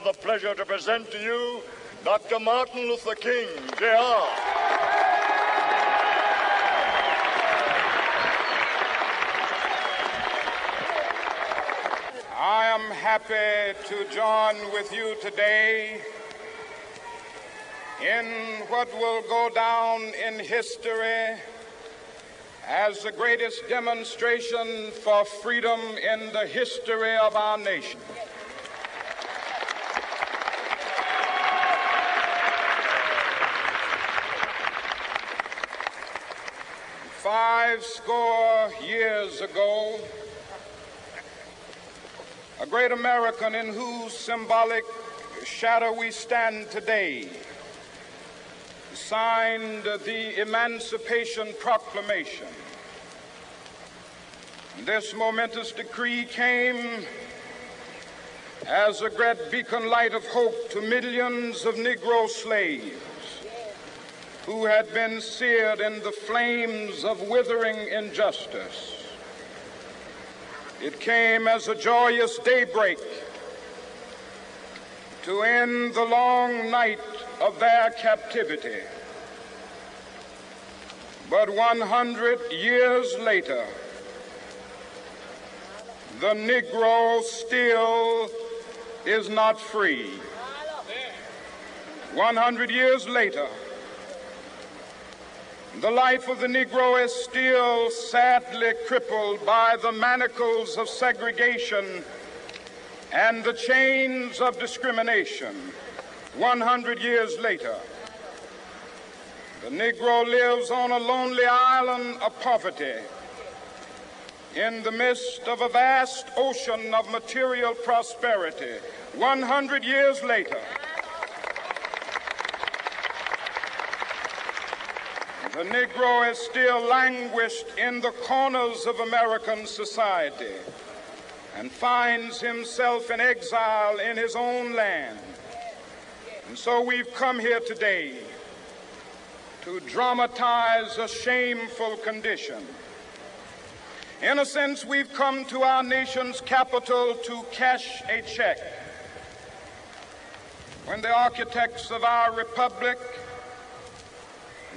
the pleasure to present to you Dr. Martin Luther King, Jr. I am happy to join with you today in what will go down in history as the greatest demonstration for freedom in the history of our nation. Five score years ago, a great American in whose symbolic shadow we stand today signed the Emancipation Proclamation. This momentous decree came as a great beacon light of hope to millions of Negro slaves who had been seared in the flames of withering injustice. It came as a joyous daybreak to end the long night of their captivity. But 100 years later, the Negro still is not free. 100 years later, the life of the Negro is still sadly crippled by the manacles of segregation and the chains of discrimination. 100 years later, the Negro lives on a lonely island of poverty in the midst of a vast ocean of material prosperity. 100 years later, the Negro is still languished in the corners of American society and finds himself in exile in his own land. And so we've come here today to dramatize a shameful condition. In a sense, we've come to our nation's capital to cash a check. When the architects of our republic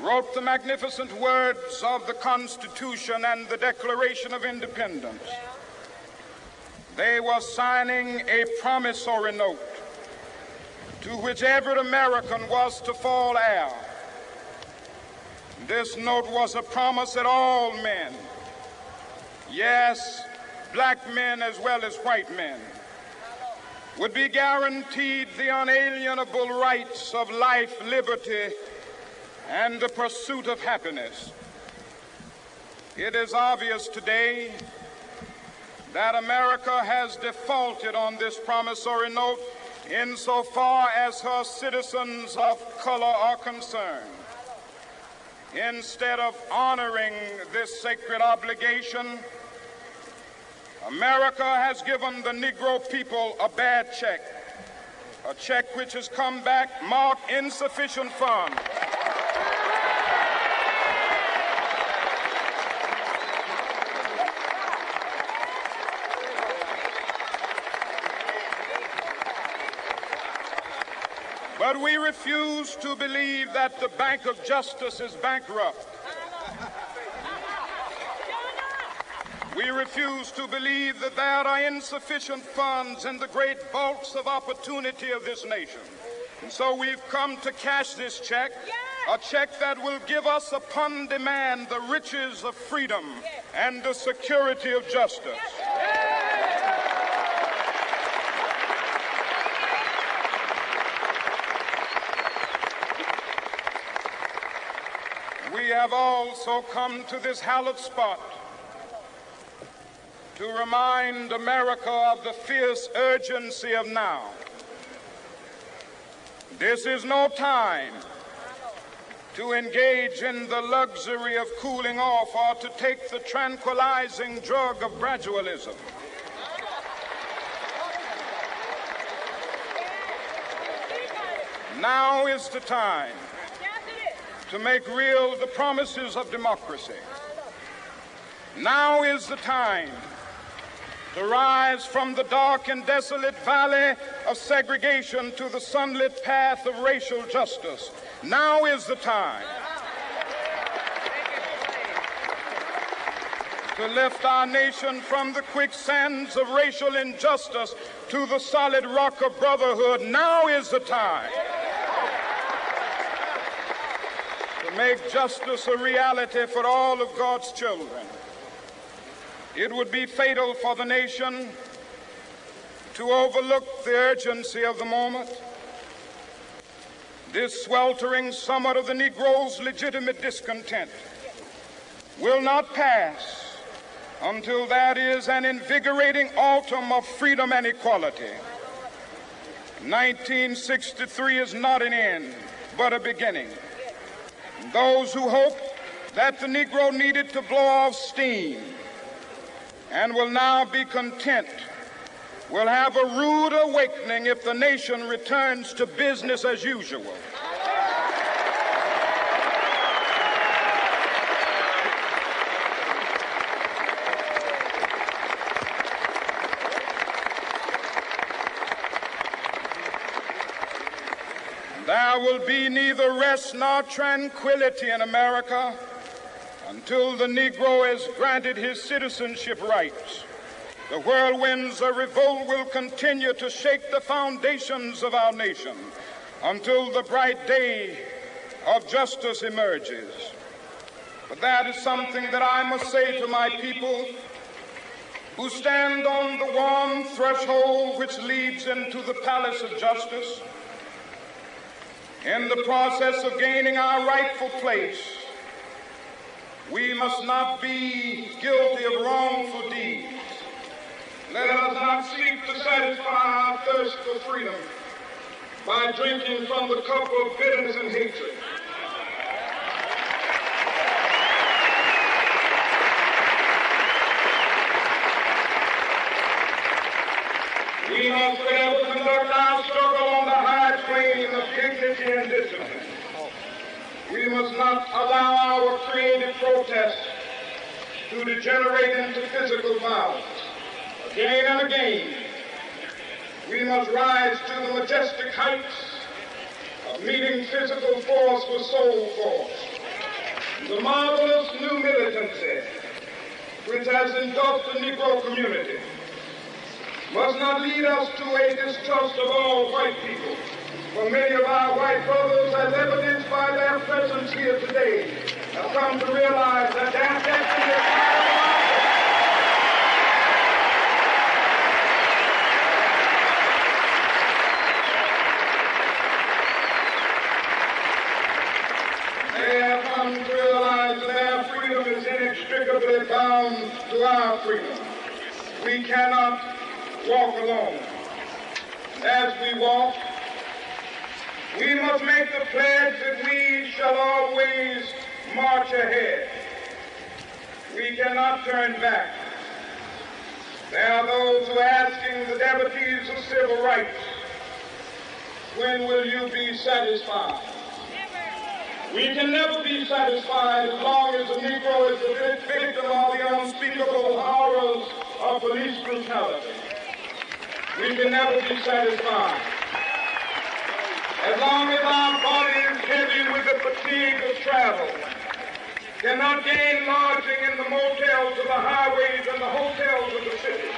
wrote the magnificent words of the Constitution and the Declaration of Independence, they were signing a promissory note to which every American was to fall heir. This note was a promise that all men, yes, black men as well as white men, would be guaranteed the unalienable rights of life, liberty, and the pursuit of happiness. It is obvious today that America has defaulted on this promissory note insofar as her citizens of color are concerned. Instead of honoring this sacred obligation, America has given the Negro people a bad check, a check which has come back marked insufficient funds. But we refuse to believe that the Bank of Justice is bankrupt. We refuse to believe that there are insufficient funds in the great vaults of opportunity of this nation. And so we've come to cash this check, a check that will give us upon demand the riches of freedom and the security of justice. We have also come to this hallowed spot to remind America of the fierce urgency of now. This is no time to engage in the luxury of cooling off or to take the tranquilizing drug of gradualism. Now is the time to make real the promises of democracy. Now is the time to rise from the dark and desolate valley of segregation to the sunlit path of racial justice. Now is the time to lift our nation from the quicksands of racial injustice to the solid rock of brotherhood. Now is the time to make justice a reality for all of God's children. It would be fatal for the nation to overlook the urgency of the moment. This sweltering summit of the Negro's legitimate discontent will not pass until that is an invigorating autumn of freedom and equality. 1963 is not an end, but a beginning. Those who hope that the Negro needed to blow off steam and will now be content will have a rude awakening if the nation returns to business as usual. There will be neither rest nor tranquility in America until the Negro is granted his citizenship rights. The whirlwinds of revolt will continue to shake the foundations of our nation until the bright day of justice emerges. But that is something that I must say to my people who stand on the warm threshold which leads into the palace of justice. In the process of gaining our rightful place, we must not be guilty of wrongful deeds. Let us not seek to satisfy our thirst for freedom by drinking from the cup of bitterness and hatred. We must forever conduct our struggle on the high plane of dignity and discipline. We must not allow our creative protest to degenerate into physical violence. Again and again, we must rise to the majestic heights of meeting physical force with soul force. The marvelous new militancy which has engulfed the Negro community must not lead us to a distrust of all white people. For many of our white brothers, as evidenced by their presence here today, have come to realize that their destiny is they have come to realize that their freedom is inextricably bound to our freedom. We cannot walk alone. As we walk, we must make the pledge that we shall always march ahead. We cannot turn back. There are those who are asking the devotees of civil rights, when will you be satisfied? We can never be satisfied as long as the Negro is the victim of the unspeakable horrors of police brutality. We can never be satisfied as long as our body is heavy with the fatigue of travel, cannot gain lodging in the motels of the highways and the hotels of the city.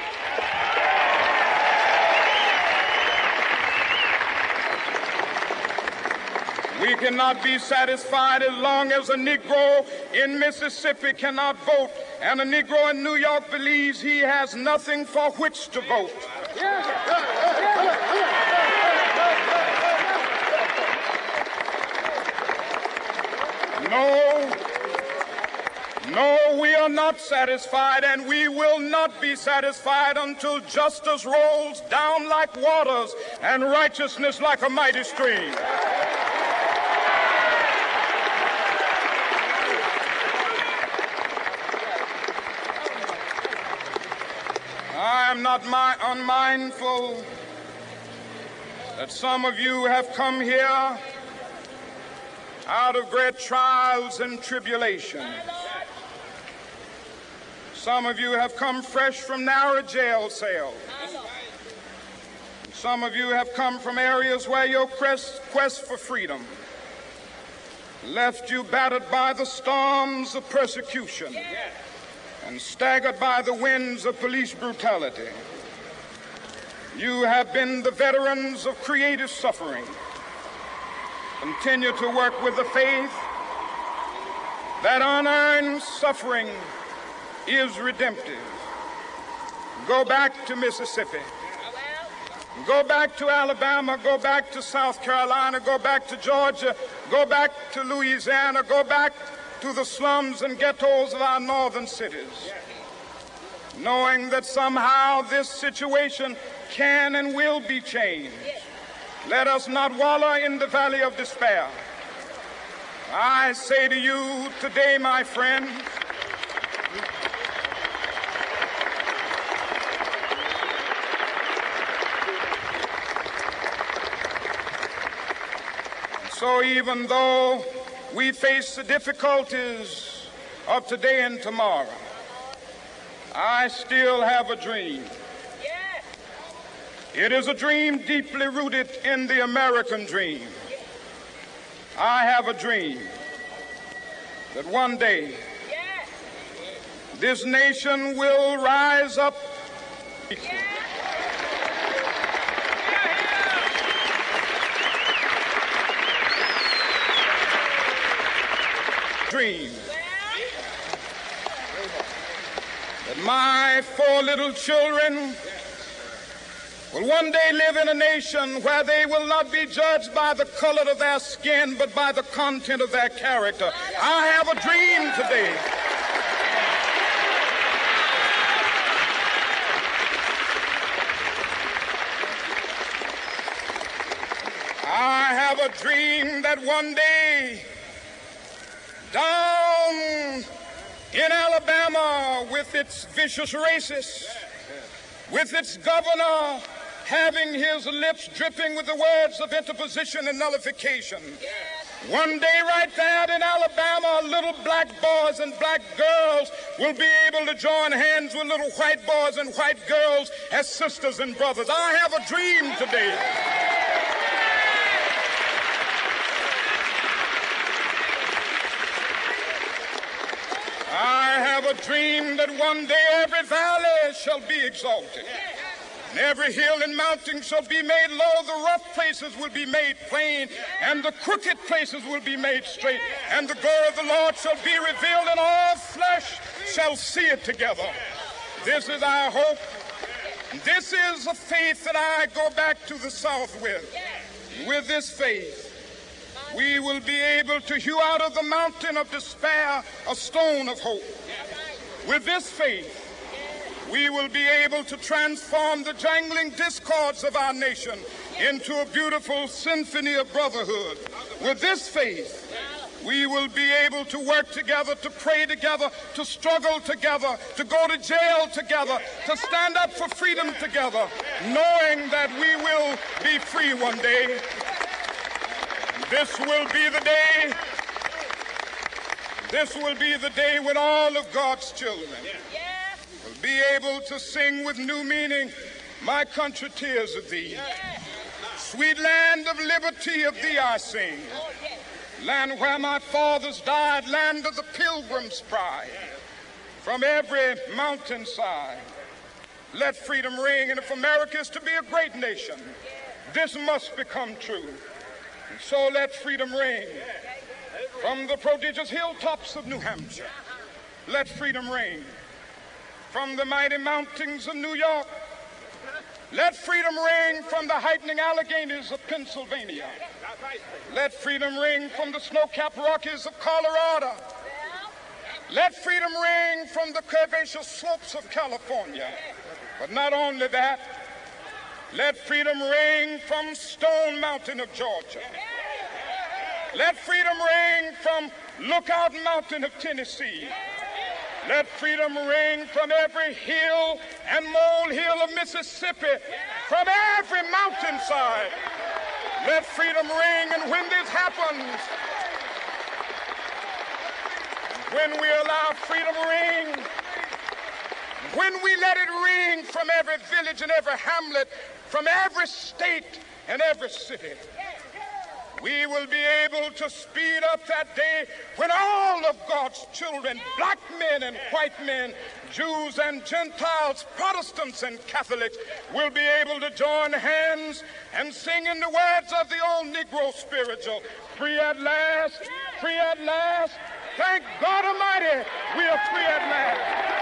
We cannot be satisfied as long as a Negro in Mississippi cannot vote and a Negro in New York believes he has nothing for which to vote. No, we are not satisfied, and we will not be satisfied until justice rolls down like waters and righteousness like a mighty stream. I am not unmindful that some of you have come here out of great trials and tribulations. Some of you have come fresh from narrow jail cells. Some of you have come from areas where your quest for freedom left you battered by the storms of persecution and staggered by the winds of police brutality. You have been the veterans of creative suffering. Continue to work with the faith that unearned suffering is redemptive. Go back to Mississippi. Go back to Alabama, go back to South Carolina, go back to Georgia, go back to Louisiana, go back to the slums and ghettos of our northern cities, knowing that somehow this situation can and will be changed. Let us not wallow in the valley of despair. I say to you today, my friends, so even though we face the difficulties of today and tomorrow, I still have a dream. It is a dream deeply rooted in the American dream. I have a dream that one day this nation will rise up. Dream that my 4 little children will one day live in a nation where they will not be judged by the color of their skin, but by the content of their character. I have a dream today. I have a dream that one day, down in Alabama, with its vicious racists, with its governor having his lips dripping with the words of interposition and nullification, one day right there in Alabama, little black boys and black girls will be able to join hands with little white boys and white girls as sisters and brothers. I have a dream today. I have a dream that one day every valley shall be exalted, and every hill and mountain shall be made low. The rough places will be made plain, and the crooked places will be made straight. And the glory of the Lord shall be revealed, and all flesh shall see it together. This is our hope. This is a faith that I go back to the South with. With this faith, we will be able to hew out of the mountain of despair a stone of hope. With this faith, we will be able to transform the jangling discords of our nation into a beautiful symphony of brotherhood. With this faith, we will be able to work together, to pray together, to struggle together, to go to jail together, to stand up for freedom together, knowing that we will be free one day. This will be the day. This will be the day when all of God's children will be able to sing with new meaning, "My country, tears of thee. Sweet land of liberty, of thee I sing. Land where my fathers died, land of the pilgrim's pride. From every mountainside, let freedom ring. And if America is to be a great nation, this must become true. And so let freedom ring from the prodigious hilltops of New Hampshire. Let freedom ring from the mighty mountains of New York. Let freedom ring from the heightening Alleghenies of Pennsylvania. Let freedom ring from the snow-capped Rockies of Colorado. Let freedom ring from the curvaceous slopes of California. But not only that, let freedom ring from Stone Mountain of Georgia. Let freedom ring from Lookout Mountain of Tennessee. Let freedom ring from every hill and molehill of Mississippi, from every mountainside. Let freedom ring, and when this happens, when we allow freedom ring, when we let it ring from every village and every hamlet, from every state and every city, we will be able to speed up that day when all of God's children, black men and white men, Jews and Gentiles, Protestants and Catholics, will be able to join hands and sing in the words of the old Negro spiritual, free at last, free at last. Thank God Almighty, we are free at last.